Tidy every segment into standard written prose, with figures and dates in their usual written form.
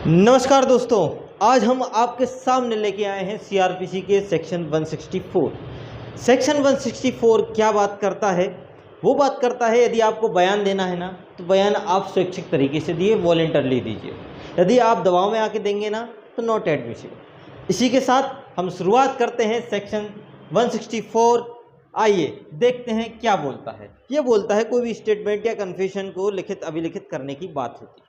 नमस्कार दोस्तों, आज हम आपके सामने लेके आए हैं सीआरपीसी के सेक्शन 164। सेक्शन 164 क्या बात करता है? वो बात करता है यदि आपको बयान देना है ना, तो बयान आप स्वैच्छिक तरीके से दिए, वॉलेंटरली दीजिए। यदि आप दबाव में आके देंगे ना, तो नॉट एडमिसिबल। इसी के साथ हम शुरुआत करते हैं सेक्शन 164। आइए देखते हैं क्या बोलता है। ये बोलता है कोई भी स्टेटमेंट या कन्फेशन को लिखित अभिलिखित करने की बात होती है।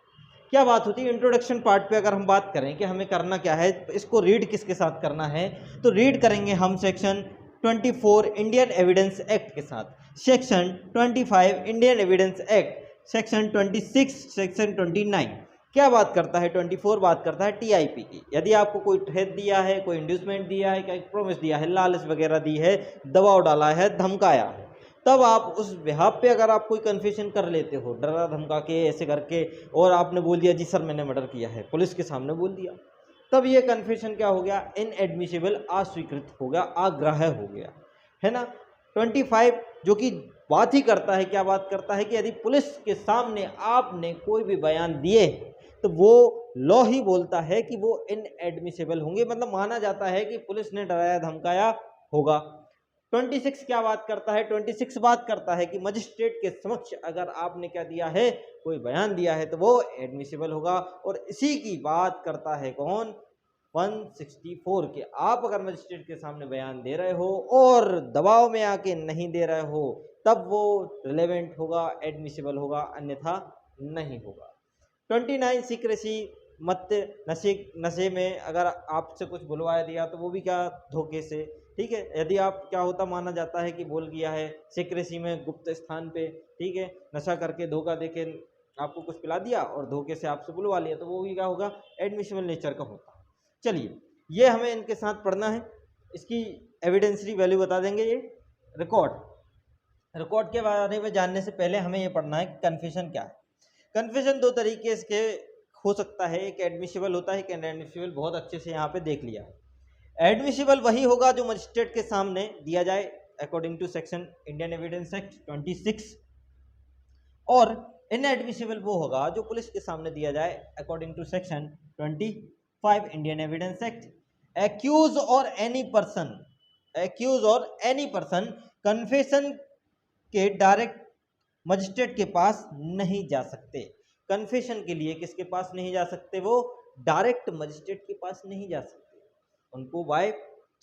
क्या बात होती है? इंट्रोडक्शन पार्ट पे अगर हम बात करें कि हमें करना क्या है, इसको रीड किसके साथ करना है, तो रीड करेंगे हम सेक्शन 24 इंडियन एविडेंस एक्ट के साथ, section 25 Indian Evidence act, section 26, section 29। क्या बात करता है? 24 बात करता है टीआईपी की। यदि आपको कोई थ्रेट दिया है, कोई इंड्यूसमेंट दिया है, कोई प्रॉमिस दिया है, लालच वगैरह दी है, दबाव डाला है, धमकाया है, तब आप उस बिहाफ पे अगर आप कोई कन्फेशन कर लेते हो, डरा धमका के ऐसे करके, और आपने बोल दिया जी सर मैंने मर्डर किया है, पुलिस के सामने बोल दिया, तब ये कन्फेशन क्या हो गया? इनएडमिसिबल, अस्वीकृत हो गया, अग्राह्य हो गया, है ना। 25 जो कि बात ही करता है, क्या बात करता है कि यदि पुलिस के सामने आपने कोई भी बयान दिए तो वो लॉ ही बोलता है कि वो इनएडमिसिबल होंगे, मतलब माना जाता है कि पुलिस ने डराया धमकाया होगा। 26 क्या बात करता है? 26 बात करता है कि मजिस्ट्रेट के समक्ष अगर आपने क्या दिया है, कोई बयान दिया है, तो वो एडमिसिबल होगा। और इसी की बात करता है कौन? 164 के आप अगर मजिस्ट्रेट के सामने बयान दे रहे हो और दबाव में आके नहीं दे रहे हो, तब वो रिलेवेंट होगा, एडमिसिबल होगा, अन्यथा नहीं होगा। 29 सीक्रेसी, मत नशे में अगर आपसे कुछ बुलवाया दिया तो वो भी क्या? धोखे से, ठीक है। यदि आप क्या होता, माना जाता है कि बोल गया है सीक्रेसी में, गुप्त स्थान पे, ठीक है, नशा करके धोखा देके आपको कुछ पिला दिया और धोखे से आपसे बुलवा लिया, तो वो भी क्या होगा? एडमिसिबल नेचर का होता है। चलिए, ये हमें इनके साथ पढ़ना है, इसकी एविडेंसरी वैल्यू बता देंगे। ये रिकॉर्ड के बारे में जानने से पहले हमें ये पढ़ना है कि कन्फेशन क्या है। कन्फेशन दो तरीके के हो सकता है, एक एडमिसिबल होता है, एक इनएडमिसिबल। बहुत अच्छे से यहाँ पे देख लिया है। एडमिसिबल वही होगा जो मजिस्ट्रेट के सामने दिया जाए according to section Indian Evidence Act 26, और इनएडमिसिबल वो होगा जो पुलिस के सामने दिया जाए according to section 25 Indian Evidence Act. Accuse और एनी पर्सन कन्फेशन के डायरेक्ट मजिस्ट्रेट के पास नहीं जा सकते। कन्फेशन के लिए किसके पास नहीं जा सकते? वो डायरेक्ट मजिस्ट्रेट के पास नहीं जा सकते। उनको बाय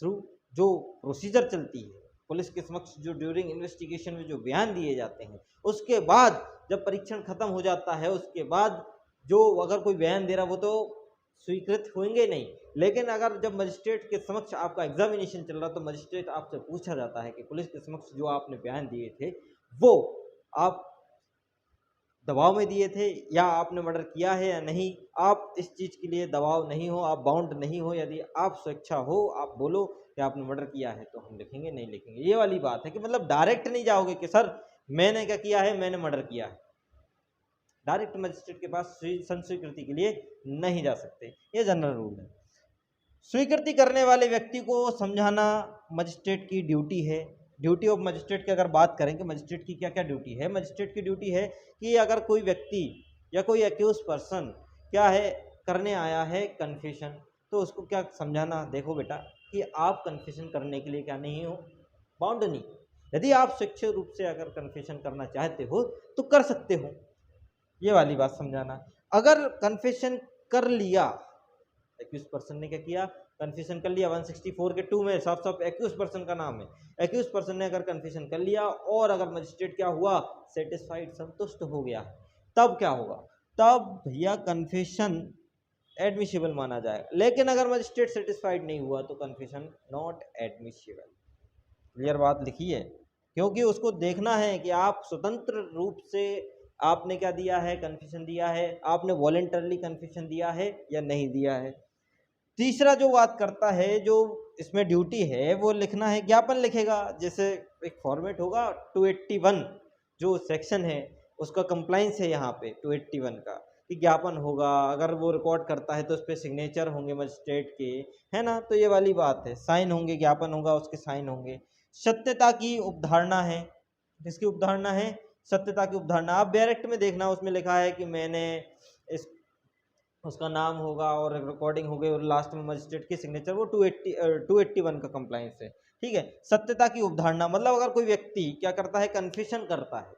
थ्रू जो प्रोसीजर चलती है पुलिस के समक्ष, जो ड्यूरिंग इन्वेस्टिगेशन में जो बयान दिए जाते हैं, उसके बाद जब परीक्षण खत्म हो जाता है, उसके बाद जो अगर कोई बयान दे रहा वो तो स्वीकृत होंगे नहीं। लेकिन अगर जब मजिस्ट्रेट के समक्ष आपका एग्जामिनेशन चल रहा, तो मजिस्ट्रेट आपसे पूछा जाता है कि पुलिस के समक्ष जो आपने बयान दिए थे वो आप दबाव में दिए थे या आपने मर्डर किया है या नहीं। आप इस चीज़ के लिए दबाव नहीं हो, आप बाउंड नहीं हो। यदि आप स्वेच्छा हो, आप बोलो कि आपने मर्डर किया है, तो हम लिखेंगे, नहीं लिखेंगे। ये वाली बात है कि मतलब डायरेक्ट नहीं जाओगे कि सर मैंने क्या किया है, मैंने मर्डर किया है। डायरेक्ट मजिस्ट्रेट के पास संस्वीकृति के लिए नहीं जा सकते, ये जनरल रूल है। स्वीकृति करने वाले व्यक्ति को समझाना मजिस्ट्रेट की ड्यूटी है। ड्यूटी ऑफ मजिस्ट्रेट की अगर बात करें कि मजिस्ट्रेट की क्या क्या ड्यूटी है, मजिस्ट्रेट की ड्यूटी है कि अगर कोई व्यक्ति या कोई एक्यूज पर्सन क्या है करने आया है कन्फेशन, तो उसको क्या समझाना, देखो बेटा कि आप कन्फेशन करने के लिए क्या नहीं हो, बाउंड नहीं। यदि आप स्वेच्छा रूप से अगर कन्फेशन करना चाहते हो तो कर सकते हो, ये वाली बात समझाना। अगर कन्फेशन कर लिया, एक्यूज पर्सन ने क्या किया, कन्फेशन कर लिया, 164 के 2 में साफ साफ एक्यूज पर्सन का नाम है। एक्यूज पर्सन ने अगर कन्फेशन कर लिया और अगर मजिस्ट्रेट क्या हुआ, सेटिस्फाइड, संतुष्ट हो गया, तब क्या होगा? तब भैया कन्फेशन एडमिसिबल माना जाएगा। लेकिन अगर मजिस्ट्रेट सेटिस्फाइड नहीं हुआ तो कन्फेशन नॉट एडमिसिबल। क्लियर बात लिखी है, क्योंकि उसको देखना है कि आप स्वतंत्र रूप से आपने क्या दिया है, कन्फेशन दिया है, आपने वॉलेंटरली कन्फेशन दिया है या नहीं दिया है। तीसरा जो बात करता है, जो इसमें ड्यूटी है, वो लिखना है, ज्ञापन लिखेगा। जैसे एक फॉर्मेट होगा 281 जो सेक्शन है उसका कंप्लाइंस है यहाँ पे 281 का, कि ज्ञापन होगा। अगर वो रिकॉर्ड करता है तो उस पर सिग्नेचर होंगे मजिस्ट्रेट के, है ना, तो ये वाली बात है। साइन होंगे, ज्ञापन होगा, उसके साइन होंगे। सत्यता की उपधारणा है। किसकी उपधारणा है? सत्यता की उपधारणा। आप डायरेक्ट में देखना, उसमें लिखा है कि मैंने इस उसका नाम होगा और रिकॉर्डिंग हो गई और लास्ट में मजिस्ट्रेट की सिग्नेचर, वो 281 का कंप्लायंस है। ठीक है। सत्यता की उपधारणा, मतलब अगर कोई व्यक्ति क्या करता है, कन्फेशन करता है,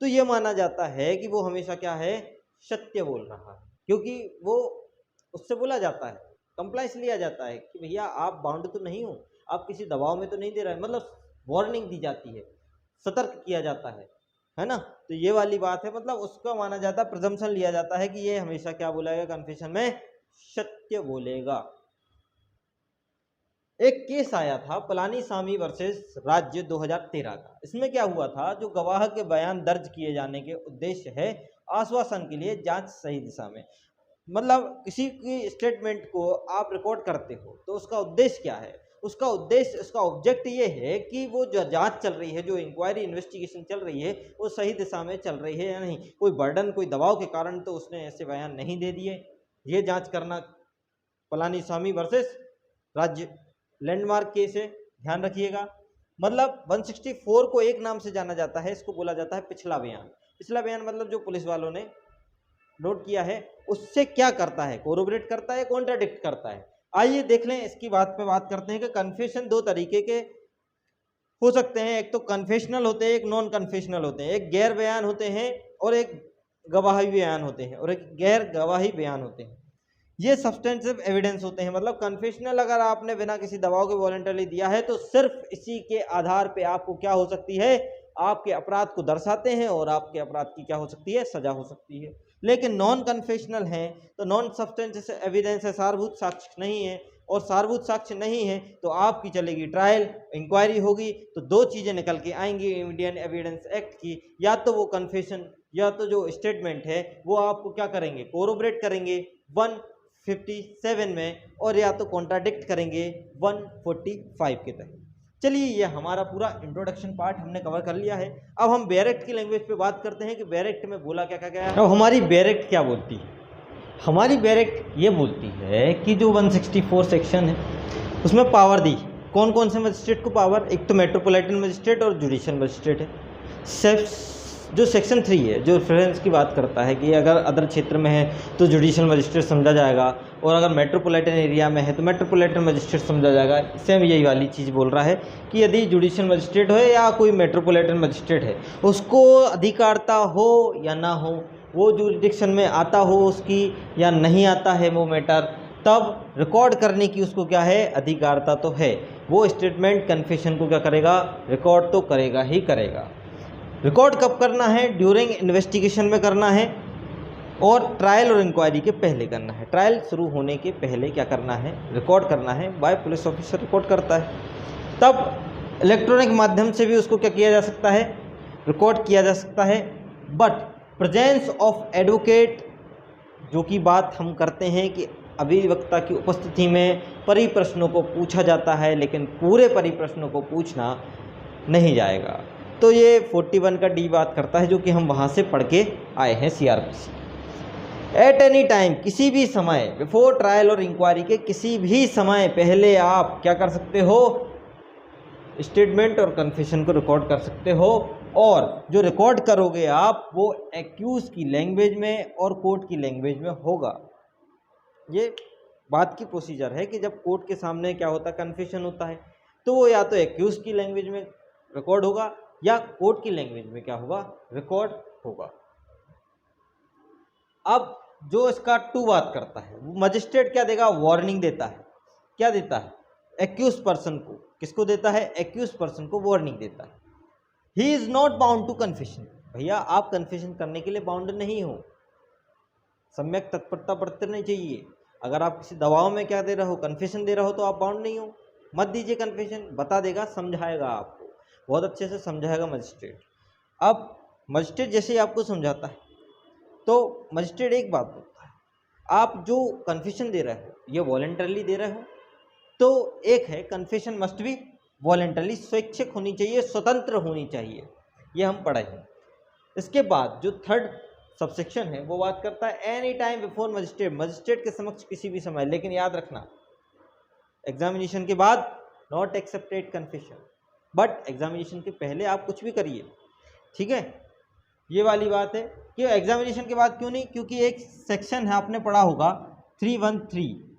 तो ये माना जाता है कि वो हमेशा क्या है, सत्य बोल रहा है, क्योंकि वो उससे बोला जाता है, कंप्लायंस लिया जाता है कि भैया आप बाउंड तो नहीं हो, आप किसी दबाव में तो नहीं दे रहे हैं, मतलब वार्निंग दी जाती है, सतर्क किया जाता है ना। तो ये वाली बात है, मतलब उसका माना जाता है, प्रिजम्पशन लिया जाता है कि ये हमेशा क्या बोलेगा, कन्फेशन में सत्य बोलेगा। एक केस आया था पलानीसामी वर्सेस राज्य 2013 का। इसमें क्या हुआ था, जो गवाह के बयान दर्ज किए जाने के उद्देश्य है आश्वासन के लिए जांच सही दिशा में, मतलब किसी की स्टेटमेंट को आप रिकॉर्ड करते हो तो उसका उद्देश्य क्या है, उसका उद्देश्य, उसका ऑब्जेक्ट ये है कि वो जो जांच चल रही है, जो इंक्वायरी इन्वेस्टिगेशन चल रही है, वो सही दिशा में चल रही है या नहीं, कोई बर्डन, कोई दबाव के कारण तो उसने ऐसे बयान नहीं दे दिए। ये जांच करना पलानीसामी वर्सेस राज्य लैंडमार्क केस है, ध्यान रखिएगा। मतलब 164 को एक नाम से जाना जाता है, इसको बोला जाता है पिछला बयान। पिछला बयान मतलब जो पुलिस वालों ने नोट किया है उससे क्या करता है, कोरोबरेट करता है, कॉन्ट्राडिक्ट करता है। आइए देख लें, इसकी बात पे बात करते हैं कि कन्फेशन दो तरीके के हो सकते हैं, एक तो कन्फेशनल होते हैं, एक नॉन कन्फेशनल होते हैं। एक गैर बयान होते हैं और एक गवाही बयान होते हैं, और एक गैर गवाही बयान होते हैं। ये सब्सटेंसिव एविडेंस होते हैं, मतलब कन्फेशनल अगर आपने बिना किसी दबाव के वॉलंटरी दिया है तो सिर्फ इसी के आधार पे आपको क्या हो सकती है, आपके अपराध को दर्शाते हैं और आपके अपराध की क्या हो सकती है, सजा हो सकती है। लेकिन नॉन कन्फेशनल है तो नॉन सब्सटेंसिव एविडेंस है, सारभूत साक्ष्य नहीं है, और सारभूत साक्ष्य नहीं है तो आपकी चलेगी ट्रायल, इंक्वायरी होगी, तो दो चीजें निकल के आएंगी इंडियन एविडेंस एक्ट की, या तो वो कन्फेशन या तो जो स्टेटमेंट है वो आपको क्या करेंगे, कोरोबरेट करेंगे 157 में, और या तो कॉन्ट्राडिक्ट करेंगे 145 के तहत। चलिए, ये हमारा पूरा इंट्रोडक्शन पार्ट हमने कवर कर लिया है। अब हम बैरेक्ट की लैंग्वेज पे बात करते हैं कि बैरेक्ट में बोला क्या क्या गया है। अब हमारी बैरेक्ट क्या बोलती है, हमारी बैरेक्ट ये बोलती है कि जो 164 सेक्शन है उसमें पावर दी, कौन कौन से मजिस्ट्रेट को पावर, एक तो मेट्रोपॉलिटन मजिस्ट्रेट और जुडिशियल मजिस्ट्रेट है। जो सेक्शन 3 है, जो रेफरेंस की बात करता है कि अगर अदर क्षेत्र में है तो जुडिशियल मजिस्ट्रेट समझा जाएगा, और अगर मेट्रोपॉलिटन एरिया में है तो मेट्रोपॉलिटन मजिस्ट्रेट समझा जाएगा। सेम यही वाली चीज़ बोल रहा है कि यदि जुडिशियल मजिस्ट्रेट हो या कोई मेट्रोपॉलिटन मजिस्ट्रेट है, उसको अधिकारता हो या ना हो, वो जुरिडिक्शन में आता हो उसकी या नहीं आता है वो मैटर, तब रिकॉर्ड करने की उसको क्या है, अधिकारता तो है। वो स्टेटमेंट कन्फेशन को क्या करेगा, रिकॉर्ड तो करेगा ही करेगा। रिकॉर्ड कब करना है, ड्यूरिंग इन्वेस्टिगेशन में करना है, और ट्रायल और इंक्वायरी के पहले करना है। ट्रायल शुरू होने के पहले क्या करना है, रिकॉर्ड करना है, बाय पुलिस ऑफिसर रिकॉर्ड करता है। तब इलेक्ट्रॉनिक माध्यम से भी उसको क्या किया जा सकता है, रिकॉर्ड किया जा सकता है। बट प्रेजेंस ऑफ एडवोकेट, जो कि बात हम करते हैं कि अभिवक्ता की उपस्थिति में परिप्रश्नों को पूछा जाता है, लेकिन पूरे परिप्रश्नों को पूछना नहीं जाएगा। तो ये 41 का डी बात करता है, जो कि हम वहाँ से पढ़ के आए हैं सीआरपीसी। एट एनी टाइम, किसी भी समय, बिफोर ट्रायल और इंक्वायरी के किसी भी समय पहले आप क्या कर सकते हो, स्टेटमेंट और कन्फेशन को रिकॉर्ड कर सकते हो। और जो रिकॉर्ड करोगे आप वो एक्यूज की लैंग्वेज में और कोर्ट की लैंग्वेज में होगा। ये बात की प्रोसीजर है कि जब कोर्ट के सामने क्या होता है, कन्फेशन होता है, तो वो या तो एक्यूज की लैंग्वेज में रिकॉर्ड होगा या कोर्ट की लैंग्वेज में क्या होगा, रिकॉर्ड होगा। अब जो इसका 2 बात करता है, वो मजिस्ट्रेट क्या देगा, वार्निंग देता है। क्या देता है, एक्यूज पर्सन को, किसको देता है, एक्यूज पर्सन को वार्निंग देता है। He is not bound to confession, भैया आप कन्फेशन करने के लिए बाउंड नहीं हो, सम्यक तत्परता बरतनी चाहिए। अगर आप किसी दबाव में क्या दे रहे हो, कन्फेशन दे रहे हो, तो आप बाउंड नहीं हो, मत दीजिए कन्फेशन। बता देगा, समझाएगा, आपको बहुत अच्छे से समझाएगा मजिस्ट्रेट। अब मजिस्ट्रेट जैसे ही आपको समझाता है तो मजिस्ट्रेट एक बात बोलता है, आप जो कन्फेशन दे रहे हो ये वॉलंटरली दे रहे हो, तो एक है कन्फेशन मस्ट बी वॉलंटरली, स्वैच्छिक होनी चाहिए, स्वतंत्र होनी चाहिए, ये हम पढ़े हैं। इसके बाद जो 3rd सबसेक्शन है वो बात करता है any time before magistrate, magistrate के समक्ष किसी भी समय। लेकिन याद रखना, एग्जामिनेशन के बाद not accepted confession, but examination के पहले आप कुछ भी करिए, ठीक है। ये वाली बात है कि एग्जामिनेशन के बाद क्यों नहीं, क्योंकि एक सेक्शन है, आपने पढ़ा होगा 313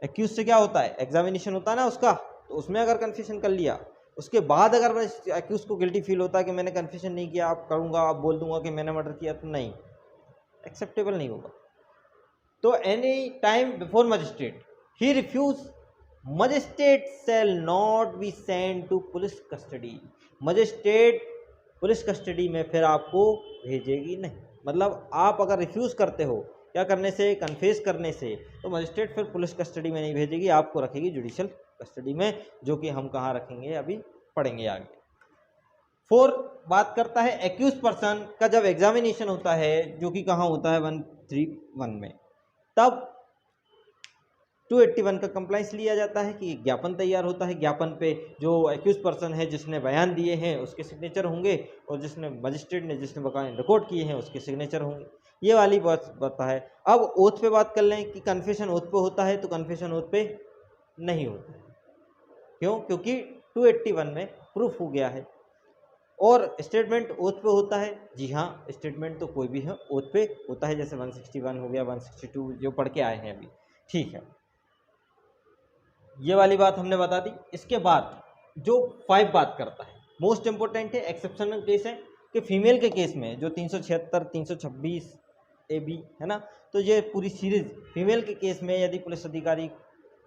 एक्यूज से क्या होता है, एग्जामिनेशन होता है ना उसका, तो उसमें अगर कन्फेशन कर लिया, उसके बाद अगर एक्यूज को गिल्टी फील होता है कि मैंने कन्फेशन नहीं किया, आप करूँगा, आप बोल दूंगा कि मैंने मर्डर किया, तो नहीं, एक्सेप्टेबल नहीं होगा। तो any time before magistrate he refuse, magistrate shall not be send to police custody, magistrate police custody में फिर आपको भेजेगी नहीं। मतलब आप अगर रिफ्यूज़ करते हो क्या करने से, कन्फेस करने से, तो मजिस्ट्रेट फिर पुलिस कस्टडी में नहीं भेजेगी, आपको रखेगी जुडिशियल कस्टडी में, जो कि हम कहाँ रखेंगे अभी पढ़ेंगे आगे। 4 बात करता है एक्यूज पर्सन का जब एग्जामिनेशन होता है, जो कि कहाँ होता है 131 में, तब 281 का कंप्लाइंस लिया जाता है कि ज्ञापन तैयार होता है, ज्ञापन पे जो एक्यूज पर्सन है जिसने बयान दिए हैं उसके सिग्नेचर होंगे, और जिसने मजिस्ट्रेट ने जिसने बकाया रिकॉर्ड किए हैं उसके सिग्नेचर होंगे। ये वाली बात है। अब ओथ पे बात कर लें कि कन्फेशन ओथ पे होता है, तो कन्फेशन ओथ पे नहीं होता है। क्यों? क्योंकि 281 में प्रूफ हो गया है। और स्टेटमेंट ओथ पे होता है, जी हाँ, स्टेटमेंट तो कोई भी है ओथ पे होता है, जैसे 161 हो गया, 162 जो पढ़ के आए हैं अभी, ठीक है। ये वाली बात हमने बता दी। इसके बाद जो 5 बात करता है, मोस्ट इंपॉर्टेंट है, एक्सेप्शनल केस है कि फीमेल के केस में जो 376, 326 AB है ना, तो ये पूरी सीरीज फीमेल के केस में यदि पुलिस अधिकारी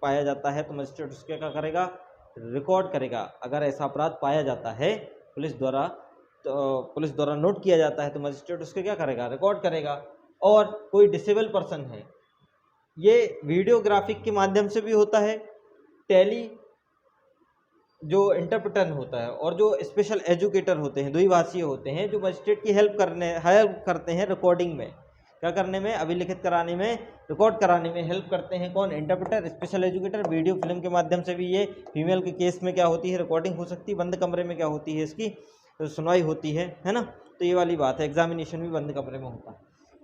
पाया जाता है तो मजिस्ट्रेट उसके क्या करेगा, रिकॉर्ड करेगा। अगर ऐसा अपराध पाया जाता है पुलिस द्वारा नोट किया जाता है तो मजिस्ट्रेट उसके क्या करेगा, रिकॉर्ड करेगा। और कोई डिसेबल पर्सन है, ये वीडियोग्राफिक के माध्यम से भी होता है, टेली जो इंटरप्रेटर होता है और जो स्पेशल एजुकेटर होते हैं, द्विभाषीय होते हैं, जो मजिस्ट्रेट की हेल्प करते हैं रिकॉर्डिंग में, क्या करने में, अभिलिखित कराने में, रिकॉर्ड कराने में हेल्प करते हैं। कौन? Interpreter, special educator. Video film के माध्यम से भी ये फीमेल के केस में क्या होती है, रिकॉर्डिंग हो सकती है। बंद कमरे में क्या होती है, इसकी सुनवाई होती है ना। तो ये वाली बात है, एग्जामिनेशन भी बंद कमरे में होता है।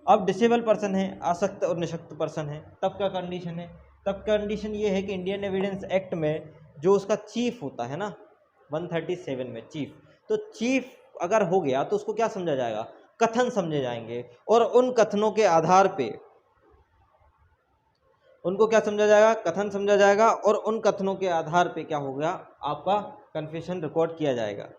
अब डिसेबल पर्सन है, आसक्त और निशक्त पर्सन है, तब क्या कंडीशन है, तब कंडीशन ये है कि इंडियन एविडेंस एक्ट में जो उसका चीफ होता है ना, 137 में चीफ, तो चीफ अगर हो गया तो उसको क्या समझा जाएगा, कथन समझे जाएंगे, और उन कथनों के आधार पे उनको क्या समझा जाएगा, कथन समझा जाएगा, और उन कथनों के आधार पे क्या होगा, आपका कन्फेशन रिकॉर्ड किया जाएगा।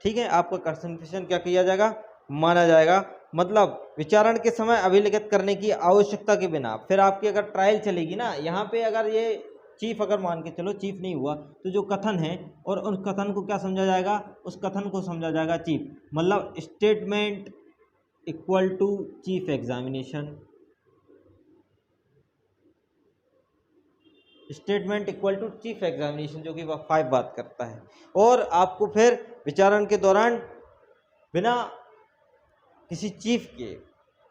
ठीक है, आपका कन्फेशन क्या किया जाएगा, माना जाएगा। मतलब विचारण के समय अभिलिखित करने की आवश्यकता के बिना, फिर आपकी अगर ट्रायल चलेगी ना, यहाँ पे अगर ये चीफ अगर मान के चलो चीफ नहीं हुआ, तो जो कथन है और उस कथन को क्या समझा जाएगा, उस कथन को समझा जाएगा चीफ। मतलब statement equal to chief examination, statement equal to chief examination, जो कि 5 बात करता है। और आपको फिर विचारण के दौरान बिना किसी चीफ के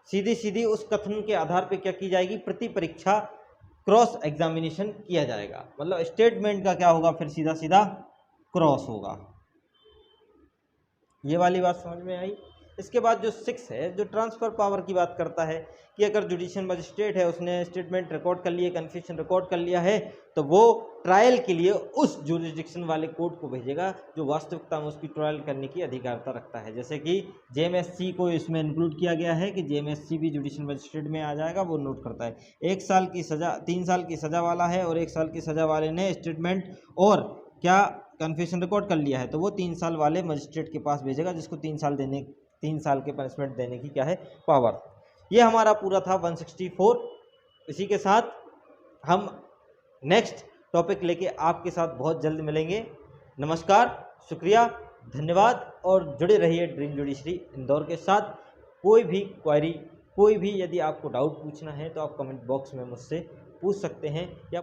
सीधी सीधी उस कथन के आधार पे क्या की जाएगी, प्रति परीक्षा क्रॉस एग्जामिनेशन किया जाएगा। मतलब स्टेटमेंट का क्या होगा, फिर सीधा सीधा क्रॉस होगा। ये वाली बात समझ में आई। इसके बाद जो 6 है, जो ट्रांसफ़र पावर की बात करता है कि अगर जुडिशियल मजिस्ट्रेट है, उसने स्टेटमेंट रिकॉर्ड कर लिए, कन्फेशन रिकॉर्ड कर लिया है, तो वो ट्रायल के लिए उस जुरिस्डिक्शन वाले कोर्ट को भेजेगा जो वास्तविकता में उसकी ट्रायल करने की अधिकारता रखता है। जैसे कि जेएमएससी को इसमें इंक्लूड किया गया है कि जेएमएससी भी जुडिशियल मजिस्ट्रेट में आ जाएगा, वो नोट करता है। 1 साल की सज़ा, 3 साल की सज़ा वाला है और 1 साल की सज़ा वाले ने स्टेटमेंट और क्या कन्फेशन रिकॉर्ड कर लिया है, तो वो 3 साल वाले मजिस्ट्रेट के पास भेजेगा, जिसको 3 साल के पनिशमेंट देने की क्या है, पावर। ये हमारा पूरा था 164। इसी के साथ हम नेक्स्ट टॉपिक लेके आपके साथ बहुत जल्द मिलेंगे। नमस्कार, शुक्रिया, धन्यवाद, और जुड़े रहिए ड्रीम जुडिशरी इंदौर के साथ। कोई भी क्वेरी, कोई भी यदि आपको डाउट पूछना है तो आप कमेंट बॉक्स में मुझसे पूछ सकते हैं, या